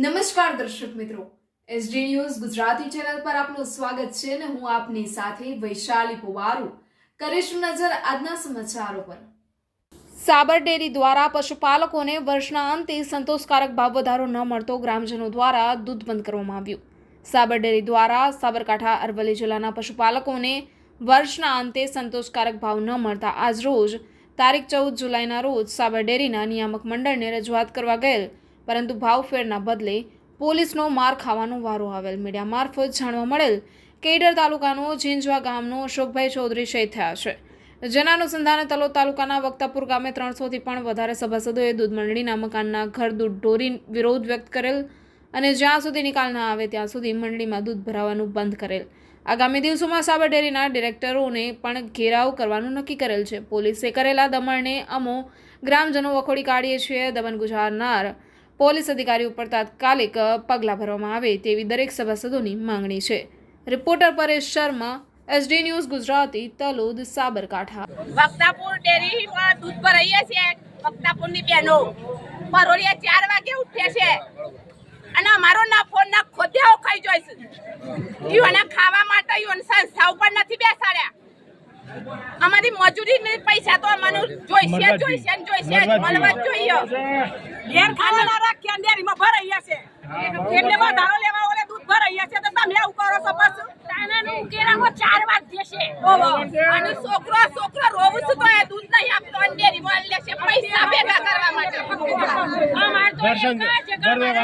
નમસ્કાર દર્શક મિત્રો, એસડી ન્યૂઝ ગુજરાતી ચેનલ પર આપનું સ્વાગત છે અને હું આપની સાથે વૈશાલી પુવારુ કરીશું નજર આજના સમાચારો પર। સાબર ડેરી દ્વારા પશુપાલકોને વર્ષના અંતે સંતોષકારક ભાવ વધારો ન મળતો ગ્રામજનો દ્વારા દૂધ બંધ કરવામાં આવ્યું। સાબર ડેરી દ્વારા સાબરકાંઠા અરવલ્લી જિલ્લાના પશુપાલકોને વર્ષના અંતે સંતોષકારક ભાવ ન મળતા આજરોજ તારીખ 14 જુલાઈના રોજ સાબર ડેરીના નિયામક મંડળને રજૂઆત કરવા ગયેલ, પરંતુ ભાવફેરના બદલે પોલીસનો માર ખાવાનો વારો આવેલ। મીડિયા મારફત જાણવા મળેલ કે ઈડર તાલુકાનો ઝીંઝવા ગામનો અશોકભાઈ ચૌધરી શહીદ થયા છે, જેના અનુસંધાને તલોદ તાલુકાના વક્તાપુર ગામે 300થી પણ વધારે સભાસદોએ દૂધ મંડળીના મકાનના ઘર દૂધ ઢોરી વિરોધ વ્યક્ત કરેલ અને જ્યાં સુધી નિકાલ ન આવે ત્યાં સુધી મંડળીમાં દૂધ ભરાવાનું બંધ કરેલ। આગામી દિવસોમાં સાબર ડેરીના ડિરેક્ટરોને પણ ઘેરાવ કરવાનું નક્કી કરેલ છે। પોલીસે કરેલા દમણને અમો ગ્રામજનો વખોડી કાઢીએ છીએ। દમન ગુજારનાર પોલીસ અધિકારી ઉપર તાત્કાલિક પગલાં ભરવામાં આવે તેવી દરેક સભાસદોની માંગણી છે। Reporter Paresh Sharma, SD news Gujarati, Talod, Sabarkantha. Vaktapur ડેરીમાં દૂધ ભરાઈએ છે। વક્તાપુરની બહેનો પરોળિયા 4 વાગે ઉઠે છે અને અમારો નફો ના ખોદ્યાઓ ખાઈ જોઈશે। ઈઓના ખાવા માટે ઈઓની સંસ્થા ઉપર નથી બેસાડ્યા। અમારી મજૂરી પૈસા તો અમને જોઈશે મળવા જ જોઈએ। ઘેર ખાવાના રાખ્યા ડેરીમાં ભરાઈએ છે, એટલે વધારો લેવા ઓલે દૂધ ભરાઈએ છે તો તમે આવું કરો છો? પાછું તાનાનું કેરામાં 4 વાગે છે અને છોકરો રોવું છું તો એ દૂધ નહીં આપતો અને ડેરીમાં લેશે પૈસા ભેગા કરવા માટે। અમાર તો દર્શન કરવા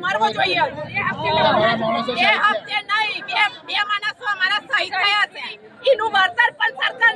મરવો જોઈએ। બે હપ્તે નહીં, બે માણસો અમારા શહીદ થયા છે, એનું વળતર પણ સરકાર